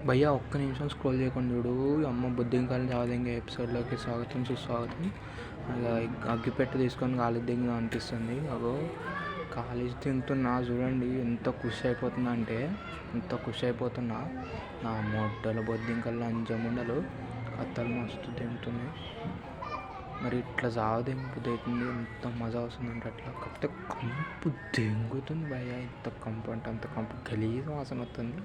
భయ్యా ఒక్క నిమిషం స్క్రోల్ చేయకుండా చూడు. అమ్మ బుద్ధింకాలు చావదింగ ఎపిసోడ్లోకి స్వాగతం సుస్వాగతం. అలా అగ్గిపెట్టు తీసుకొని కాలేజ్ దిగుదాం అనిపిస్తుంది. అగో కాలేజ్ తింటున్నా చూడండి, ఎంత ఖుషి అయిపోతున్నా అంటే ఎంత ఖుషి అయిపోతున్నా. నా మొట్టల బొద్దింకల్లో అంజముండలు కత్తలు మస్తు తింటున్నాయి. మరి ఇట్లా దింపుతుంది, ఎంత మజా వస్తుందంటే అట్లా. కాకపోతే కంపు దెంగుతుంది భయ్య, ఎంత కంపు అంటే అంత కంపు గలీజ్ వాసన వస్తుంది.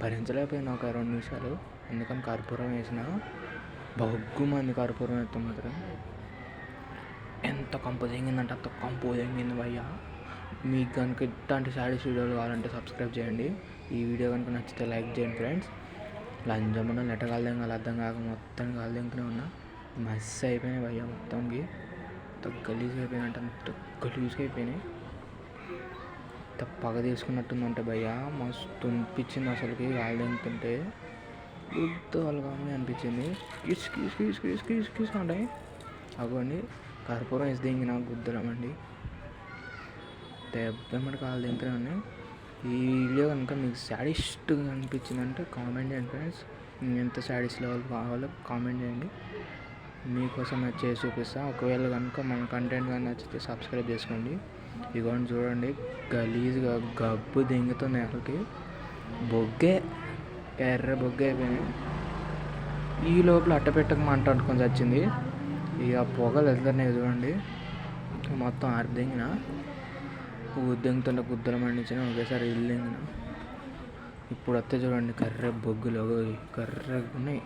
భరించలేకపోయినా ఒక 2 నిమిషాలు. అందుకని కర్పూరం వేసిన బొగ్గుమంది కర్పూరం ఎత్తం మాత్రం ఎంత కంపు తెంగిందంటే అంత కంపు తెంగింది భయ్య. మీకు కనుక ఇట్లాంటి సాడీస్ వీడియోలు కావాలంటే సబ్స్క్రైబ్ చేయండి. ఈ వీడియో కనుక నచ్చితే లైక్ చేయండి ఫ్రెండ్స్. లంజమున నెట కాలదెంగాలి అర్థం కాక మొత్తం కాలదెంకునే ఉన్నా. మస్తు అయిపోయినాయి భయ్య, మొత్తానికి అంత గలీజ్గా అయిపోయినట్టు అంత గలీజ్గా అయిపోయినాయి. అంత పగ తీసుకున్నట్టుందంటే భయ్య, మస్తు అనిపించింది అసలుకి. కాలు తింటుంటే గుర్తులు కానీ అనిపించింది. Kiss kiss kiss kiss kiss kiss అంటే అవ్వండి. కర్పూరం వేసి దింగిన గుద్దలమండి, దెబ్బమ్మడి కాలు తింటూనే ఉన్నాయి. ఈ వీడియో కనుక మీకు సాడిస్ట్గా అనిపించిందంటే కామెంట్ చేయండి ఫ్రెండ్స్. ఎంత సాడిస్ట్ లెవెల్ కావాలో కామెంట్ చేయండి, మీకోసం అది చేసి చూపిస్తాను. ఒకవేళ కనుక మన కంటెంట్ కానీ నచ్చితే సబ్స్క్రైబ్ చేసుకోండి. ఇదిగోండి చూడండి, గలీజ్గా గబ్బు దింగుతుంది అసలుకి. బొగ్గే ఎర్ర బొగ్గే అయిపోయినాయి. ఈ లోపల అట్టపెట్టక మంట అంటుకొని వచ్చింది. ఇక పొగలు వెళ్తున్నాయి చూడండి, మొత్తం అర్ధంగిన ఉద్దెంగుతుంటే గుద్దలు మండించిన ఒకేసారి ఇల్లింగిన. ఇప్పుడు వస్తే చూడండి కర్ర బొగ్గులు కర్రగా ఉన్నాయి.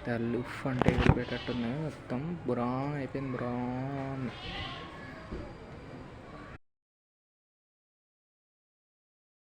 తల్లి ఉఫ్ అంటే వెళ్ళిపోయేటట్టున్నాయి. మొత్తం బురా అయిపోయింది, బురా.